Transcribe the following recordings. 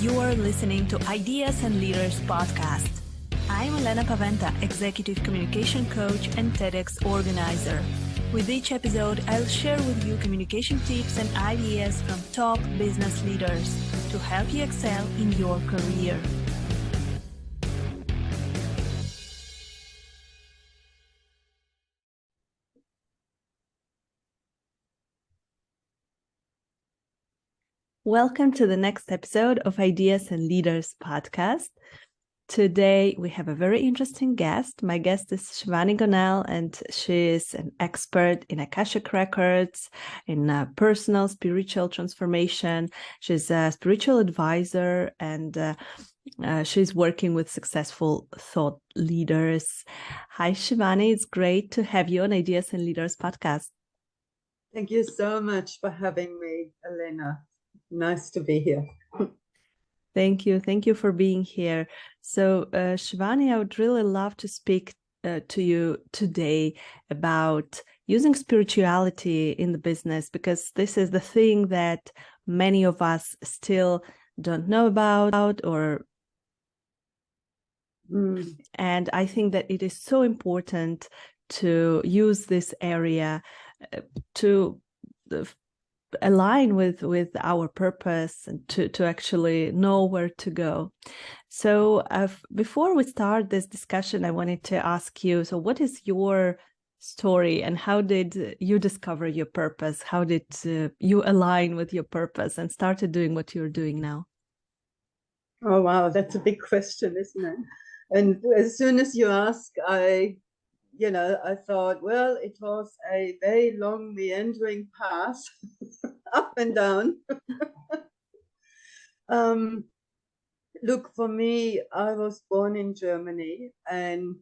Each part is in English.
You are listening to Ideas and Leaders podcast. I'm Elena Paweta, Executive Communication Coach and TEDx organizer. With each episode, I'll share with you communication tips and ideas from top business leaders to help you excel in your career. Welcome to the next episode of Ideas and Leaders podcast. Today, we have a very interesting guest. My guest is Shivany Gonell, and she is an expert in Akashic Records, in personal spiritual transformation. She's a spiritual advisor, and she's working with successful thought leaders. Hi, Shivany. It's great to have you on Ideas and Leaders podcast. Thank you so much for having me, Elena. Nice to be here. Thank you. Thank you for being here. So, Shivany, I would really love to speak to you today about using spirituality in the business, because this is the thing that many of us still don't know about, and I think that it is so important to use this area to align with our purpose and to actually know where to go. So before we start this discussion, I wanted to ask you, so what is your story and how did you discover your purpose? How did you align with your purpose and started doing what you're doing now? Oh, wow, that's a big question, isn't it? And as soon as you ask, I thought, well, it was a very long, meandering path, up and down. Look, for me, I was born in Germany, and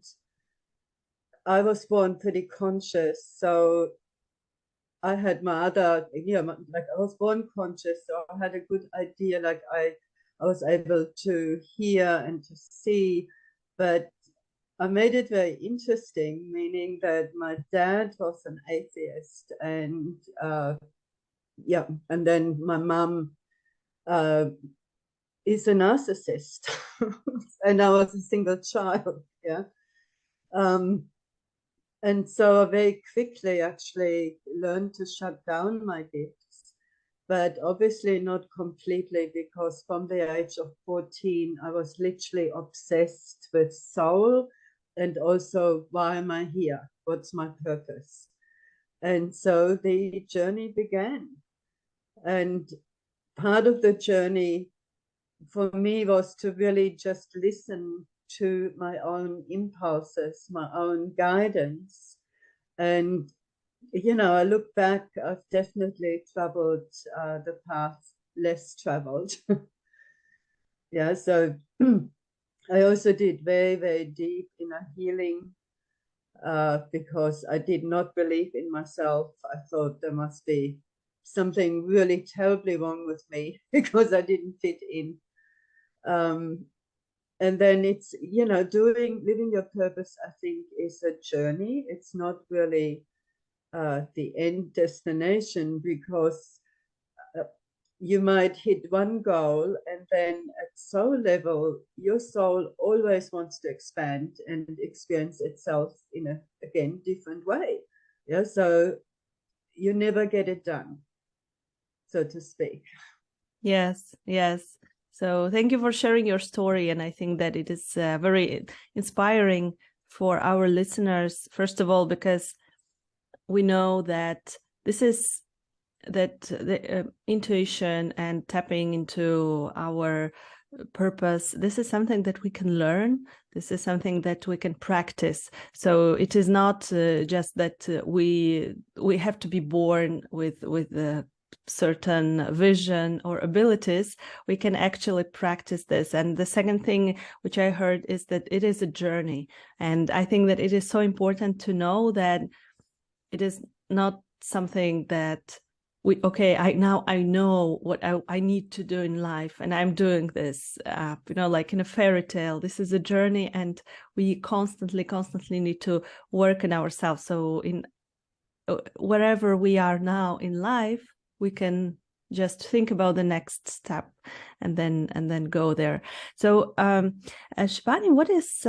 I was born pretty conscious. So I had my other, I was born conscious, so I had a good idea, I was able to hear and to see, but I made it very interesting, meaning that my dad was an atheist, and and then my mom is a narcissist, and I was a single child, and so I very quickly actually learned to shut down my gifts, but obviously not completely, because from the age of 14, I was literally obsessed with soul. And also, why am I here? What's my purpose? And so the journey began. And part of the journey for me was to really just listen to my own impulses, my own guidance. And, I look back, I've definitely traveled the path less traveled. So I also did very, very deep inner healing because I did not believe in myself. I thought there must be something really terribly wrong with me because I didn't fit in. And then it's, living your purpose, I think, is a journey. It's not really the end destination, because you might hit one goal, and then at soul level, your soul always wants to expand and experience itself in a, again, different way. So you never get it done, so to speak. Yes. So thank you for sharing your story. And I think that it is very inspiring for our listeners, first of all, because we know that the intuition and tapping into our purpose, this is something that we can learn. This is something that we can practice. So it is not just that we have to be born with a certain vision or abilities. We can actually practice this. And the second thing which I heard is that it is a journey. And I think that it is so important to know that it is not something that I know what I need to do in life, and I'm doing this, like in a fairy tale. This is a journey, and we constantly need to work on ourselves. So in wherever we are now in life, we can just think about the next step and then go there. So Shivany, what is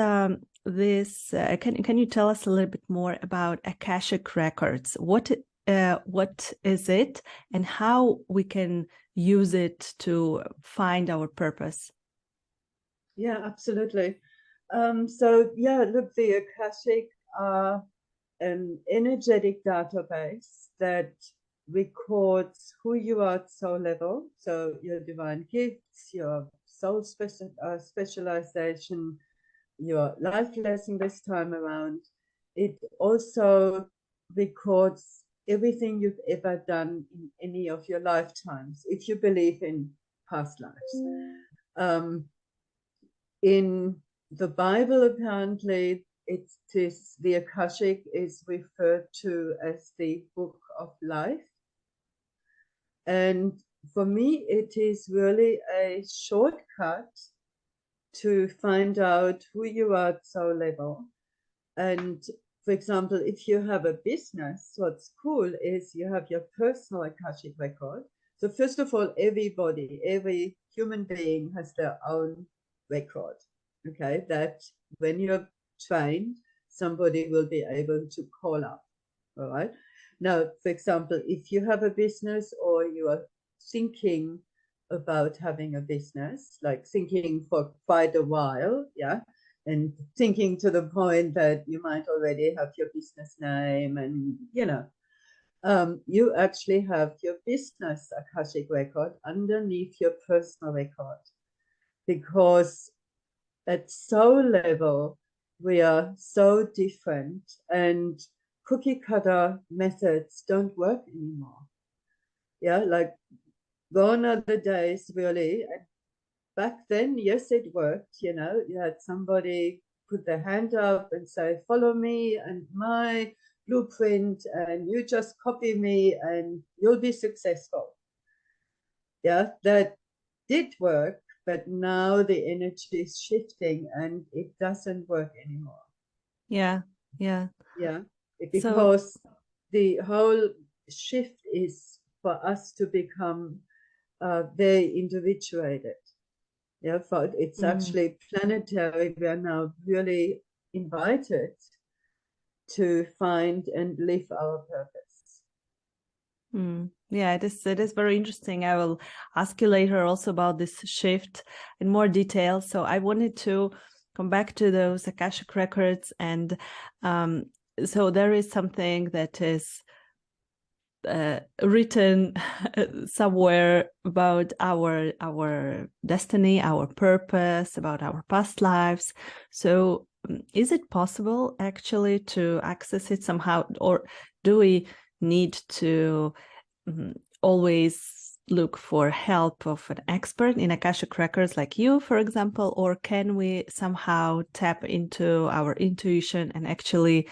this? Can you tell us a little bit more about Akashic Records? What is it, and how we can use it to find our purpose? Yeah, absolutely. So yeah, look, the Akashic are an energetic database that records who you are at soul level, so your divine gifts, your soul specialization, your life lesson this time around. It also records everything you've ever done in any of your lifetimes, if you believe in past lives. In the Bible, apparently, it is the Akashic is referred to as the book of life. And for me, it is really a shortcut to find out who you are at soul level. And for example, if you have a business, what's cool is you have your personal Akashic record. So first of all, every human being has their own record, okay, that when you're trained, somebody will be able to call up, all right? Now, for example, if you have a business or you are thinking about having a business, like thinking for quite a while, yeah, and thinking to the point that you might already have your business name and, you actually have your business Akashic record underneath your personal record, because at soul level, we are so different, and cookie cutter methods don't work anymore. Yeah, like gone are the days, really. And back then, yes, it worked. You had somebody put their hand up and say, follow me and my blueprint, and you just copy me and you'll be successful. Yeah, that did work, but now the energy is shifting and it doesn't work anymore. Yeah. Because the whole shift is for us to become very individuated. Yeah, it's actually planetary. We are now really invited to find and live our purpose. Yeah, it is very interesting. I will ask you later also about this shift in more detail. So I wanted to come back to those Akashic records, and so there is something that is written somewhere about our destiny, our purpose, about our past lives. So is it possible actually to access it somehow, or do we need to always look for help of an expert in Akashic Records like you, for example, or can we somehow tap into our intuition and actually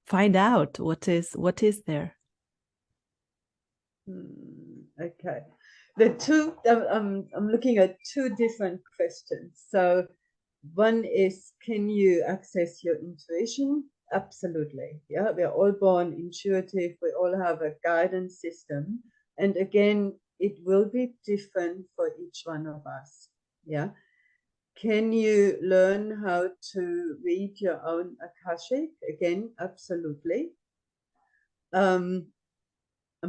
find out what is there? Okay, I'm looking at two different questions. So one is, can you access your intuition? Absolutely. Yeah, we're all born intuitive. We all have a guidance system. And again, it will be different for each one of us. Yeah. Can you learn how to read your own Akashic? Again, absolutely. I'm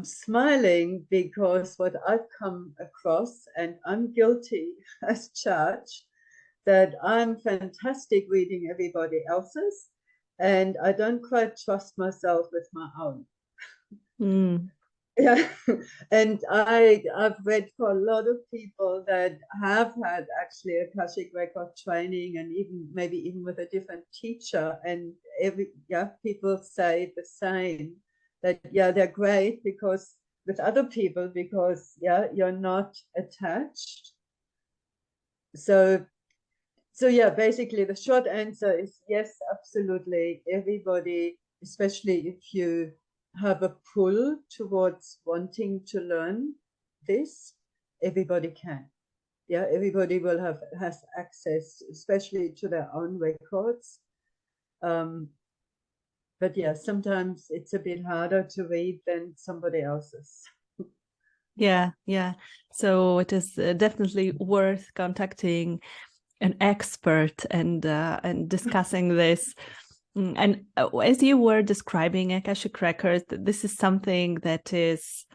smiling because what I've come across, and I'm guilty as charged, that I'm fantastic reading everybody else's, and I don't quite trust myself with my own. Yeah, and I've read for a lot of people that have had actually Akashic record training, and maybe even with a different teacher, and people say the same, that they're great because with other people, because you're not attached. So yeah, basically the short answer is yes, absolutely. Everybody, especially if you have a pull towards wanting to learn this, everybody can. Yeah, everybody has access, especially to their own records. But yeah, sometimes it's a bit harder to read than somebody else's. Yeah, yeah. So it is definitely worth contacting an expert and discussing this. And as you were describing Akashic Records, this is something that is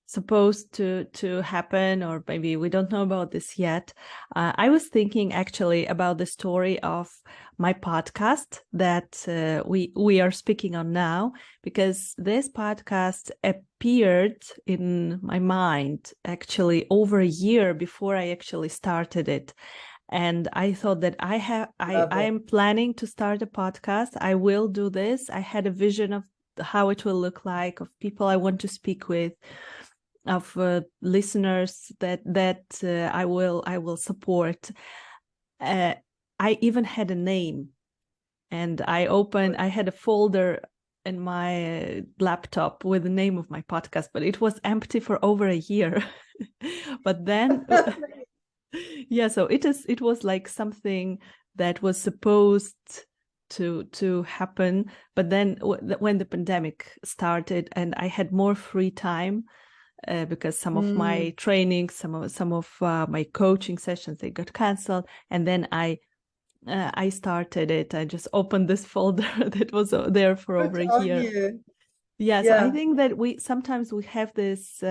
supposed to happen, or maybe we don't know about this yet. I was thinking actually about the story of my podcast that we are speaking on now, because this podcast appeared in my mind actually over a year before I actually started it. And I thought that I'm planning to start a podcast. I will do this. I had a vision of how it will look like, of people I want to speak with, of listeners that I will support. I even had a name, and I had a folder in my laptop with the name of my podcast, but it was empty for over a year. But then yeah, so it was like something that was supposed to happen, but then when the pandemic started and I had more free time, because some of my trainings, some of my coaching sessions, they got canceled, and then I started it. I just opened this folder that was there for over a year. Yes, I think that we sometimes have this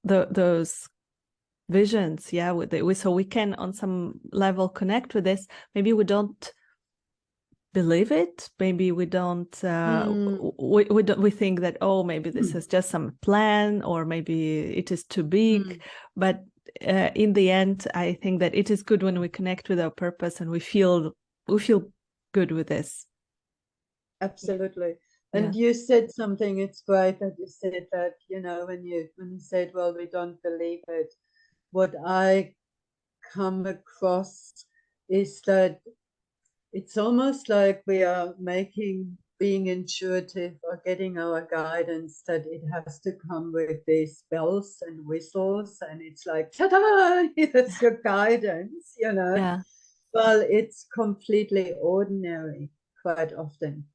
those visions, so we can on some level connect with this. Maybe we don't believe it, maybe we don't we think that, oh, maybe this is just some plan, or maybe it is too big. But in the end, I think that it is good when we connect with our purpose and we feel good with this. Absolutely. And you said something, it's great that you said that, when you said, well, we don't believe it. What I come across is that it's almost like we are being intuitive or getting our guidance, that it has to come with these bells and whistles, and it's like, ta-da, here's your guidance, Yeah. Well, it's completely ordinary quite often.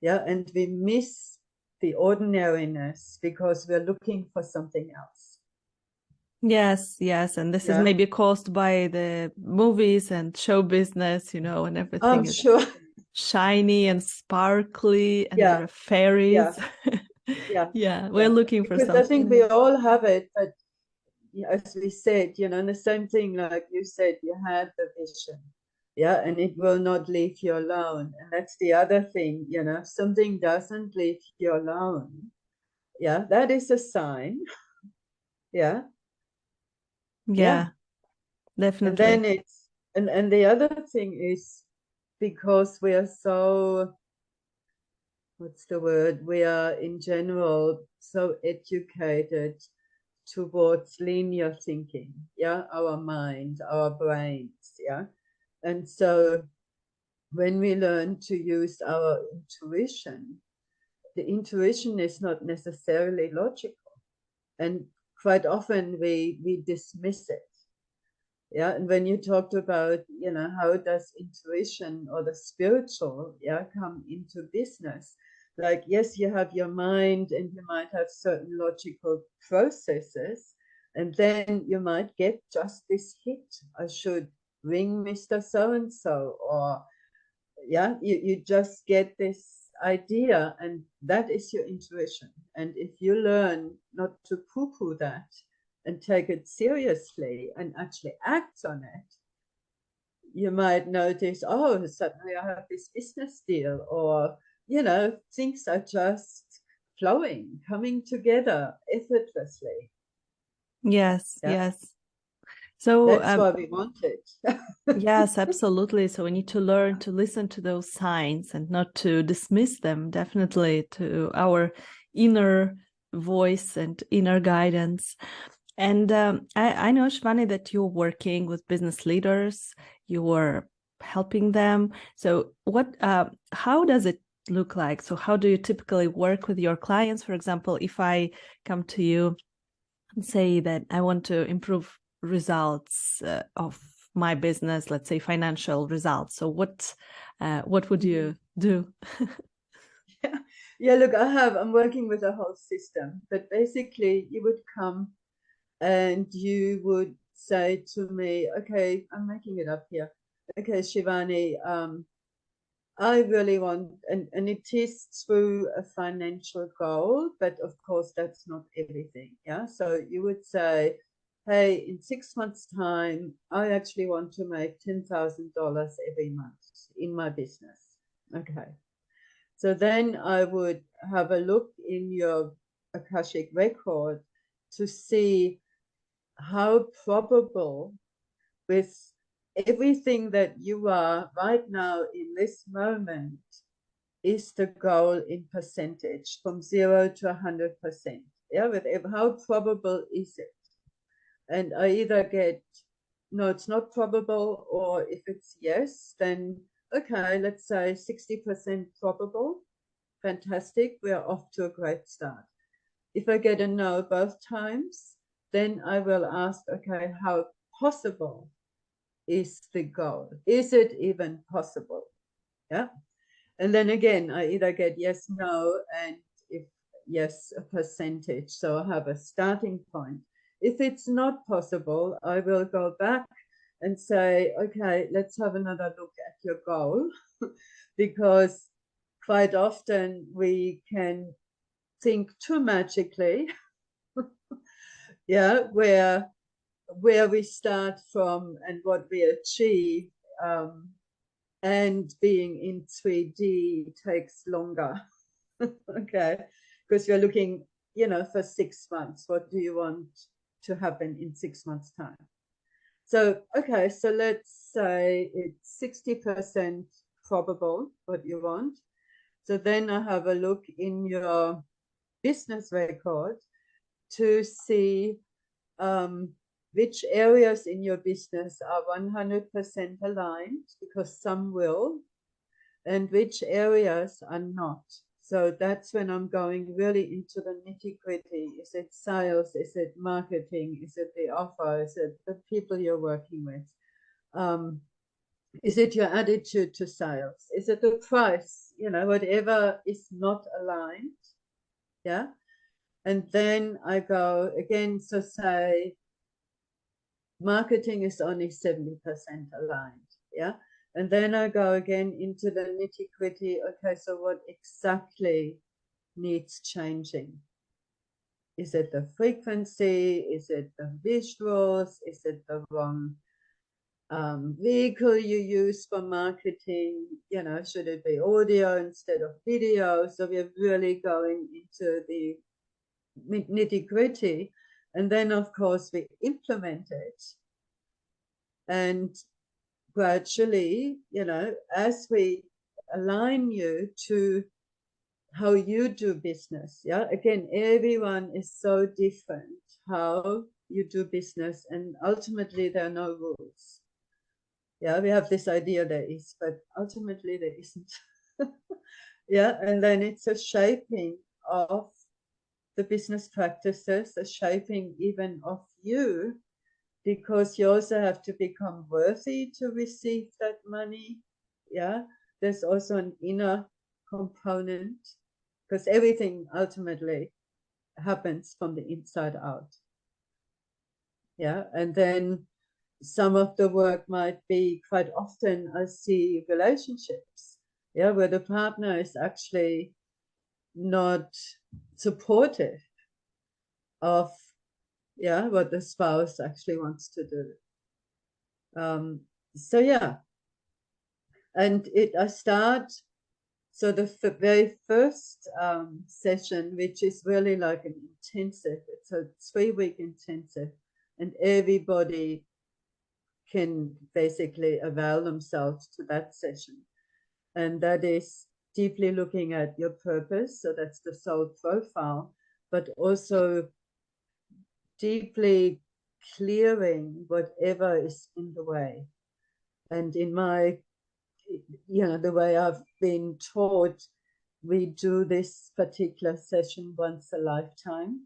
Yeah, and we miss the ordinariness because we're looking for something else. Yes, and this is maybe caused by the movies and show business, and everything is shiny and sparkly, and there are fairies. We're looking for something. Because I think we all have it, but as we said, and the same thing, like you said, you had the vision, and it will not leave you alone. And that's the other thing, if something doesn't leave you alone, that is a sign. Definitely. And then it's and the other thing is, because we are so, what's the word, we are in general so educated towards linear thinking, our mind, our brains, and so when we learn to use our intuition, the intuition is not necessarily logical, and quite often we dismiss it. And when you talked about, how does intuition or the spiritual, come into business? Like, yes, you have your mind and you might have certain logical processes, and then you might get just this hit. I should ring Mr. So-and-so, or you just get this idea, and that is your intuition. And if you learn not to poo-poo that and take it seriously and actually act on it, you might notice, oh, suddenly I have this business deal, or, things are just flowing, coming together effortlessly. Yes. So that's why we want it. Yes, absolutely. So we need to learn to listen to those signs and not to dismiss them, definitely, to our inner voice and inner guidance. And I know, Shivany, that you're working with business leaders, you are helping them. So how does it look like? So how do you typically work with your clients? For example, if I come to you and say that I want to improve results of my business, let's say financial results. So what would you do? Yeah, look, I'm working with a whole system, but basically you would come and you would say to me, okay, I'm making it up here. Okay, Shivany, I really want, and it is through a financial goal, but of course that's not everything. Yeah. So you would say, hey, in 6 months' time, I actually want to make $10,000 every month in my business. Okay. So then I would have a look in your Akashic record to see how probable, with everything that you are right now in this moment, is the goal in percentage from 0 to 100%. Yeah, with how probable is it? And I either get, no, it's not probable, or if it's yes, then okay, let's say 60% probable. Fantastic, we are off to a great start. If I get a no both times, then I will ask, okay, how possible is the goal? Is it even possible? Yeah. And then again, I either get yes, no, and if yes, a percentage. So I have a starting point. If it's not possible, I will go back and say, okay, let's have another look at your goal, because quite often we can think too magically, yeah, where we start from and what we achieve, and being in 3D takes longer. Okay, because you're looking, for 6 months. What do you want to happen in 6 months' time? So, okay, so let's say it's 60% probable what you want. So then I have a look in your business record to see which areas in your business are 100% aligned, because some will, and which areas are not. So that's when I'm going really into the nitty-gritty. Is it sales? Is it marketing? Is it the offer? Is it the people you're working with? Is it your attitude to sales? Is it the price? Whatever is not aligned. Yeah. And then I go again, so say marketing is only 70% aligned. Yeah. And then I go again into the nitty-gritty. Okay, so what exactly needs changing? Is it the frequency? Is it the visuals? Is it the wrong vehicle you use for marketing? Should it be audio instead of video? So we're really going into the nitty-gritty. And then, of course, we implement it. And gradually, as we align you to how you do business. Yeah. Again, everyone is so different how you do business, and ultimately there are no rules. Yeah. We have this idea there is, but ultimately there isn't. Yeah. And then it's a shaping of the business practices, a shaping even of you, because you also have to become worthy to receive that money. Yeah. There's also an inner component, because everything ultimately happens from the inside out. Yeah. And then some of the work might be, quite often I see relationships, yeah, where the partner is actually not supportive of, yeah, what the spouse actually wants to do. So yeah, and I start. So the very first session, which is really like an intensive, it's a 3-week intensive, and everybody can basically avail themselves to that session. And that is deeply looking at your purpose. So that's the soul profile, but also deeply clearing whatever is in the way. And in my, the way I've been taught, we do this particular session once a lifetime,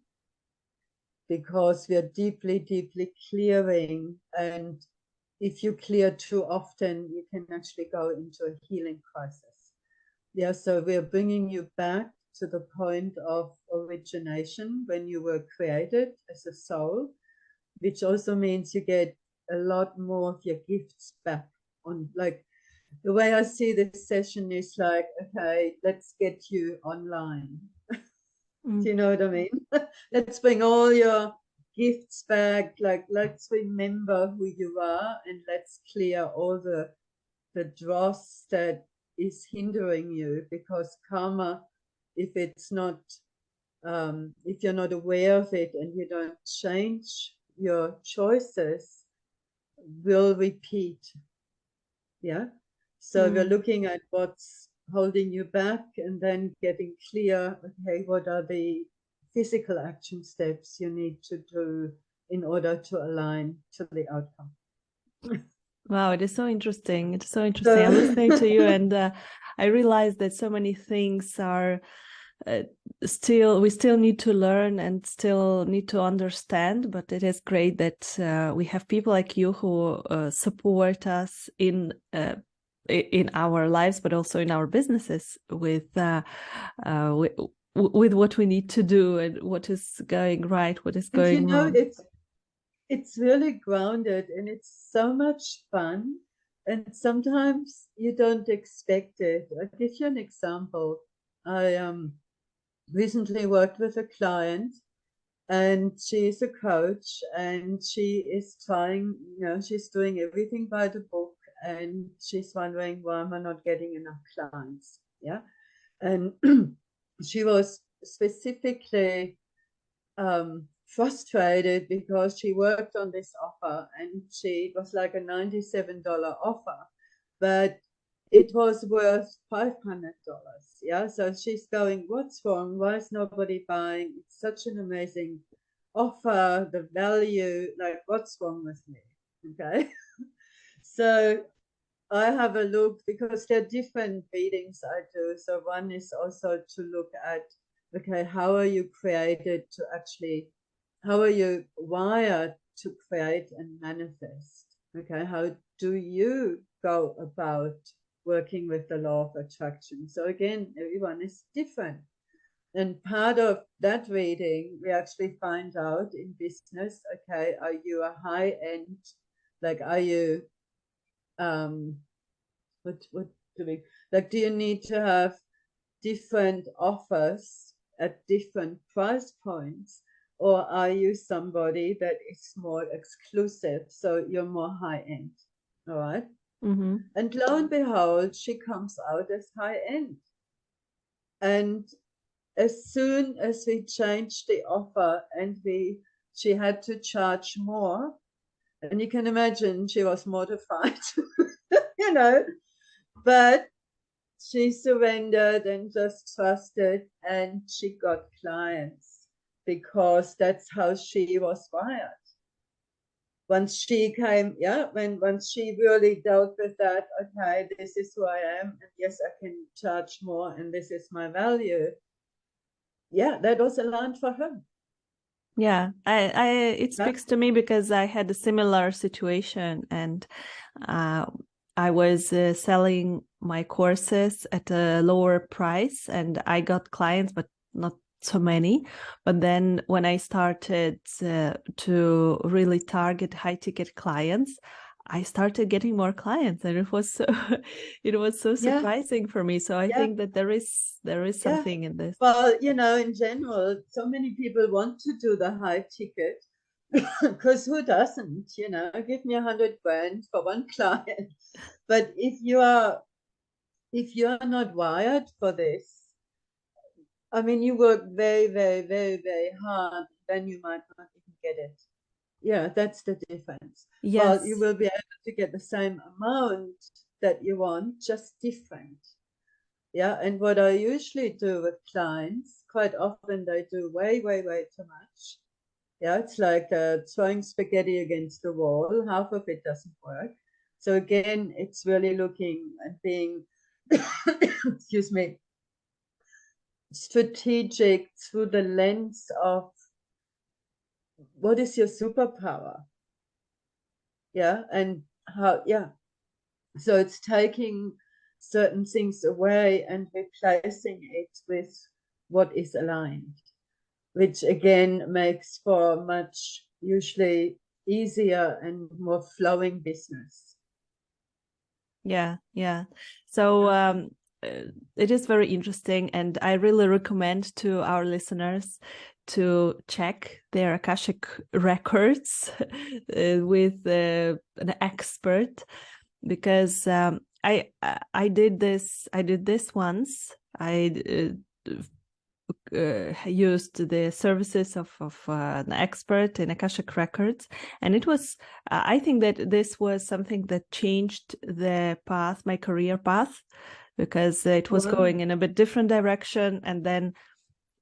because we are deeply, deeply clearing. And if you clear too often, you can actually go into a healing crisis. Yeah, so we're bringing you back to the point of origination when you were created as a soul, which also means you get a lot more of your gifts back. On, like, the way I see this session is like, okay, let's get you online. Do you know what I mean? Let's bring all your gifts back. Like, let's remember who you are, and let's clear all the dross that is hindering you, because karma, if it's not, if you're not aware of it and you don't change your choices, will repeat. Yeah. So we're looking at what's holding you back, and then getting clear, okay, what are the physical action steps you need to do in order to align to the outcome. Wow, it is so interesting. It's so interesting. I'm listening to you, and I realize that so many things are we still need to learn and still need to understand. But it is great that we have people like you who support us in our lives, but also in our businesses with what we need to do and what is going right, what is going wrong. It's really grounded, and it's so much fun, and sometimes you don't expect it. I'll give you an example. I recently worked with a client, and she's a coach, and she is trying, she's doing everything by the book, and she's wondering, why am I not getting enough clients? Yeah. And she was specifically frustrated because she worked on this offer, and it was like a $97 offer, but it was worth $500. Yeah. So she's going, what's wrong? Why is nobody buying? It's such an amazing offer, the value, like, what's wrong with me? Okay. So I have a look, because there are different readings I do. So one is also to look at, okay, how are you created to actually, how are you wired to create and manifest? Okay, how do you go about working with the law of attraction? So again, everyone is different. And part of that reading, we actually find out in business, okay, are you a high end, like, are you, what do we, like, do you need to have different offers at different price points, or are you somebody that is more exclusive, so you're more high end? All right. And lo and behold, she comes out as high end. And as soon as we changed the offer, and she had to charge more, and you can imagine she was mortified, but she surrendered and just trusted, and she got clients, because that's how she was wired. Once she came, once she really dealt with that, okay, this is who I am, and yes, I can charge more, and this is my value. Yeah, that was aligned for her. Yeah, it speaks to me, because I had a similar situation, and I was selling my courses at a lower price, and I got clients, but not so many. But then when I started to really target high ticket clients, I started getting more clients, and it was so surprising for me. So I think that there is something in this. Well, in general, so many people want to do the high ticket, because who doesn't? Give me 100 grand for one client. But if you are not wired for this, I mean, you work very, very, very, very hard, then you might not even get it. Yeah, that's the difference. Yes. Well, you will be able to get the same amount that you want, just different. Yeah, and what I usually do with clients, quite often they do way, way, way too much. Yeah, it's like throwing spaghetti against the wall. Half of it doesn't work. So again, it's really looking and being, excuse me, strategic through the lens of, what is your superpower? Yeah, and how, so it's taking certain things away and replacing it with what is aligned, which again makes for much usually easier and more flowing business. Yeah, yeah. So it is very interesting, and I really recommend to our listeners to check their Akashic records with an expert, because I did this once. I used the services of an expert in Akashic Records, and it was I think that this was something that changed the path, my career path, because it was going in a bit different direction, and then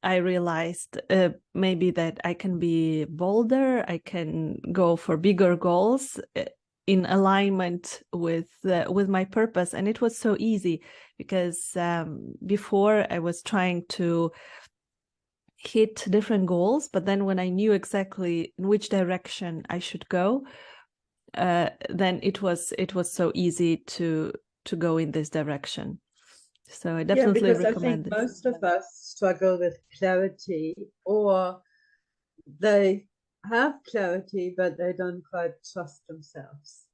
I realized maybe that I can be bolder, I can go for bigger goals in alignment with my purpose. And it was so easy, because before I was trying to hit different goals, but then when I knew exactly in which direction I should go, then it was so easy to go in this direction. So I definitely recommend I think most of us struggle with clarity, or they have clarity but they don't quite trust themselves.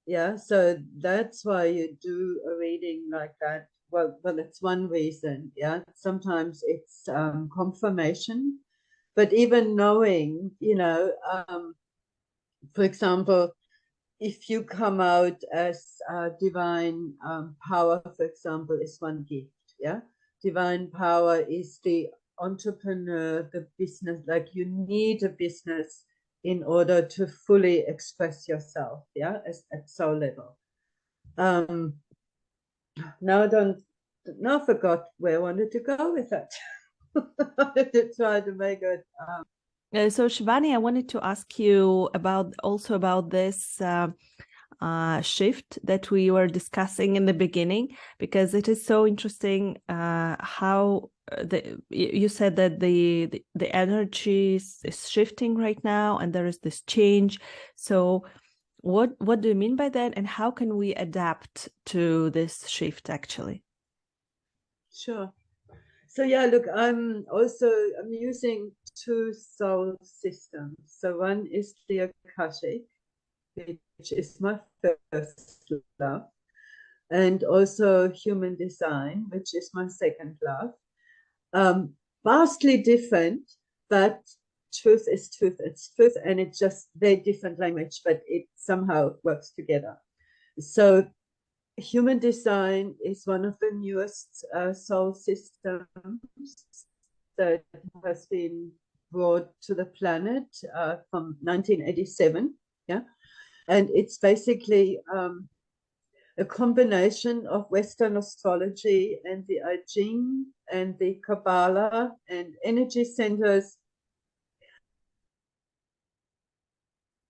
Yeah, so that's why you do a reading like that. Well, it's one reason. Yeah, sometimes it's confirmation, but even knowing, for example, if you come out as divine power, for example, is one gift. Yeah, divine power is the entrepreneur, the business. Like, you need a business in order to fully express yourself. Yeah, at soul level. Now I forgot where I wanted to go with that. I wanted to try to make it. So Shivany, I wanted to ask you about this shift that we were discussing in the beginning, because it is so interesting how you said that the energy is shifting right now, and there is this change. So what do you mean by that, and how can we adapt to this shift actually? Sure. So yeah, look, I'm using two soul systems. So one is the Akashic, which is my first love, and also human design, which is my second love. Vastly different, but truth is truth. It's truth, and it's just very different language, but it somehow works together. So human design is one of the newest soul systems that has been brought to the planet from 1987. Yeah, and it's basically a combination of Western astrology and the I Ching and the Kabbalah and energy centers.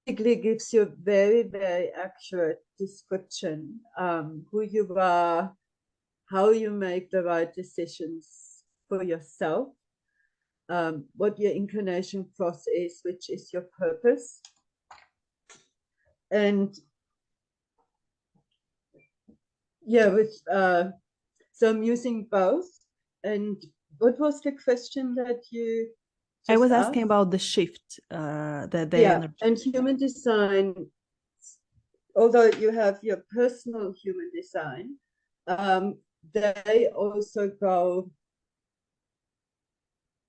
Basically gives you a very, very accurate description who you are, how you make the right decisions for yourself, what your incarnation cross is, which is your purpose. And yeah, so I'm using both. And what was the question that you I was asked? asking about the shift, the energy. And human design, although you have your personal human design, they also go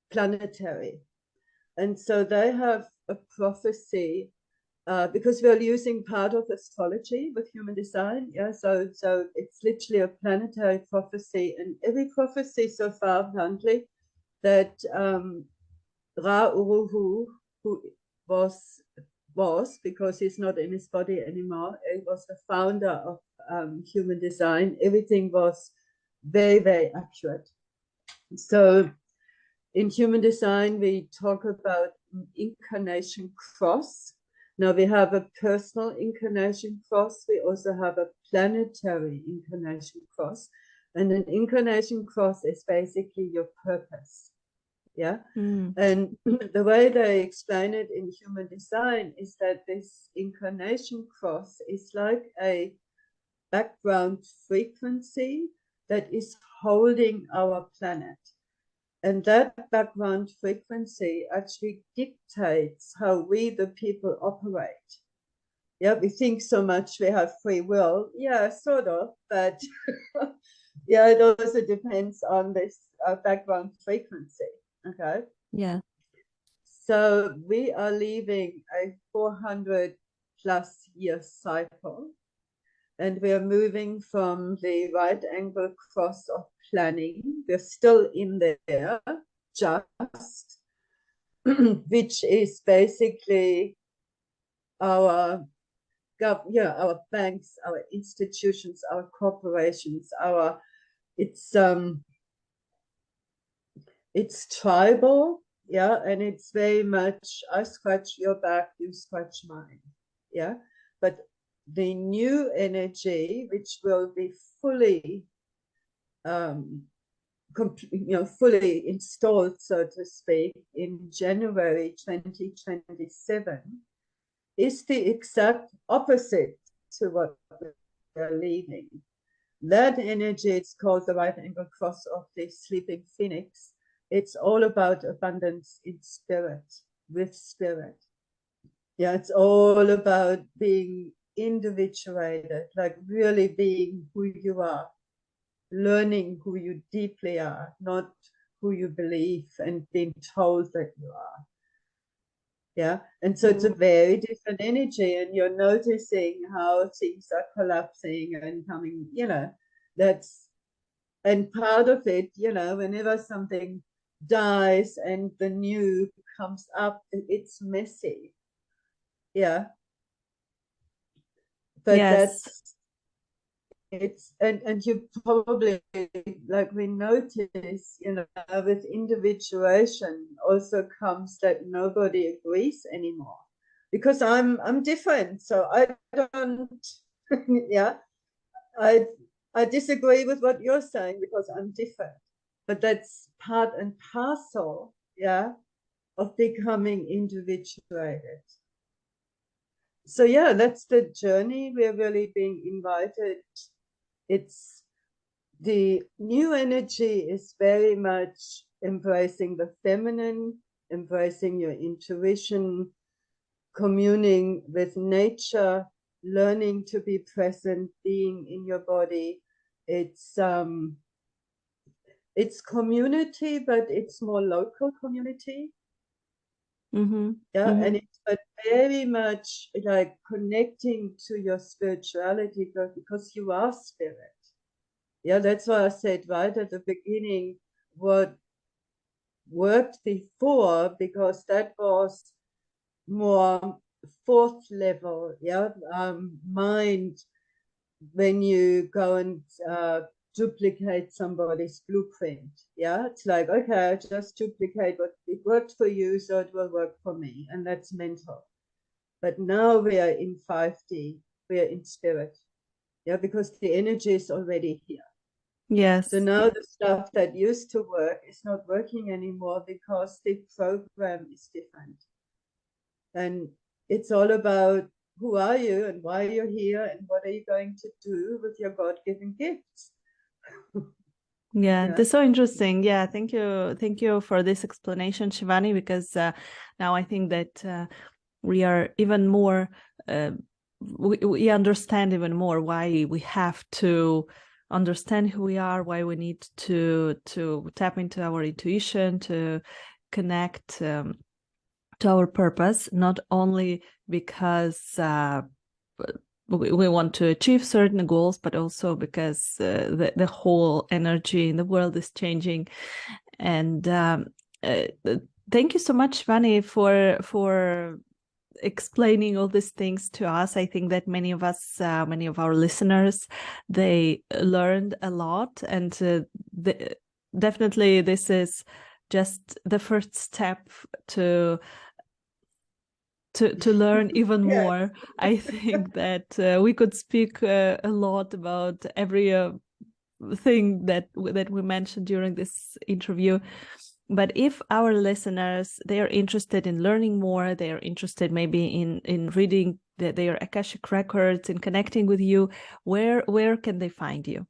planetary. And so they have a prophecy, because we're using part of astrology with human design. Yeah, so it's literally a planetary prophecy, and every prophecy so far, apparently, that Ra Uruhu, who was, because he's not in his body anymore, he was the founder of human design. Everything was very, very accurate. So in human design, we talk about incarnation cross. Now we have a personal incarnation cross. We also have a planetary incarnation cross. And an incarnation cross is basically your purpose. Yeah. And the way they explain it in human design is that this incarnation cross is like a background frequency that is holding our planet. And that background frequency actually dictates how we, the people, operate. Yeah, we think so much we have free will. Yeah, sort of, but yeah, it also depends on this background frequency. Okay. Yeah. So we are leaving a 400 plus year cycle, and we are moving from the right angle cross of planning. We're still in there, just, which is basically our our banks, our institutions, our corporations, it's tribal, yeah, and it's very much I scratch your back, you scratch mine, yeah. But the new energy, which will be fully fully installed, so to speak, in January 2027, is the exact opposite to what we're leaving. That energy, it's called the right angle cross of the sleeping phoenix. It's all about abundance in spirit, with spirit. Yeah, it's all about being individuated, like really being who you are, learning who you deeply are, not who you believe and being told that you are. Yeah. And so it's a very different energy, and you're noticing how things are collapsing and coming, and part of it, whenever something dies and the new comes up, it's messy. Yeah. But Yes. and you probably, like, we notice, with individuation also comes that nobody agrees anymore, because I'm different, so I don't yeah, I disagree with what you're saying because I'm different. But that's part and parcel, yeah, of becoming individuated. So yeah, that's the journey. We're really being invited. It's the new energy is very much embracing the feminine, embracing your intuition, communing with nature, learning to be present, being in your body. It's community, but it's more local community. Mm-hmm. Yeah, Mm-hmm. and it's but very much like connecting to your spirituality, because you are spirit. Yeah, that's why I said right at the beginning what worked before, because that was more fourth level, yeah, mind. When you go and duplicate somebody's blueprint, yeah, it's like, okay, I just duplicate what it worked for you, so it will work for me, and that's mental. But now we are in 5D, we are in spirit, yeah, because the energy is already here. So Yes. now the stuff that used to work is not working anymore because the program is different. And it's all about who are you and why you're here and what are you going to do with your God-given gifts. Yeah, Yeah. that's so interesting. Yeah, thank you for this explanation, Shivany, because now I think that we are even more, we understand even more why we have to understand who we are, why we need to tap into our intuition, to connect to our purpose, not only because we want to achieve certain goals, but also because the whole energy in the world is changing. And thank you so much, Shivany, for explaining all these things to us. I think that many of us, many of our listeners, they learned a lot, and definitely this is just the first step to learn even more. I think that we could speak a lot about every thing that we mentioned during this interview. But if our listeners, they are interested in learning more, they are interested maybe in reading their Akashic records and connecting with you, where can they find you?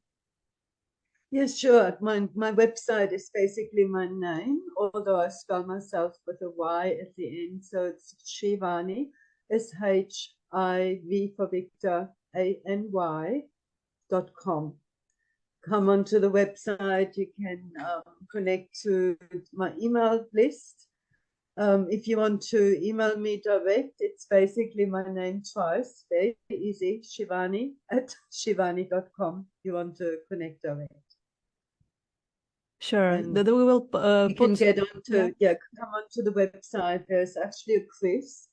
Yes, sure. My website is basically my name, although I spell myself with a Y at the end. So it's Shivany, SHIV for Victor, ANY.com. Come onto the website. You can connect to my email list. If you want to email me direct, it's basically my name twice. Very easy, Shivany@shivany.com. You want to connect direct. Sure, And that we will you can put. get onto, come onto the website. There's actually a quiz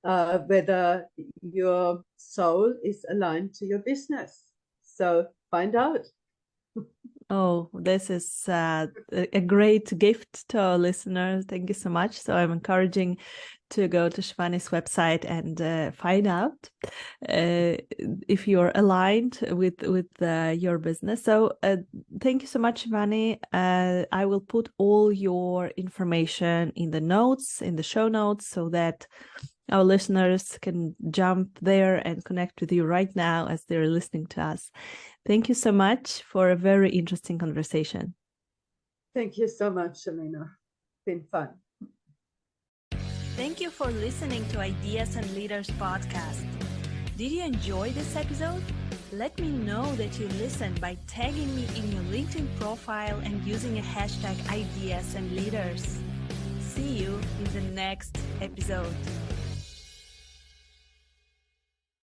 whether your soul is aligned to your business. So find out. Oh, this is a great gift to our listeners. Thank you so much. So I'm encouraging to go to Shivany's website and find out if you're aligned with your business. So thank you so much, Shivany. I will put all your information in the show notes, so that our listeners can jump there and connect with you right now as they're listening to us. Thank you so much for a very interesting conversation. Thank you so much, Elena. It's been fun. Thank you for listening to Ideas and Leaders podcast. Did you enjoy this episode? Let me know that you listened by tagging me in your LinkedIn profile and using a hashtag Ideas and Leaders. See you in the next episode.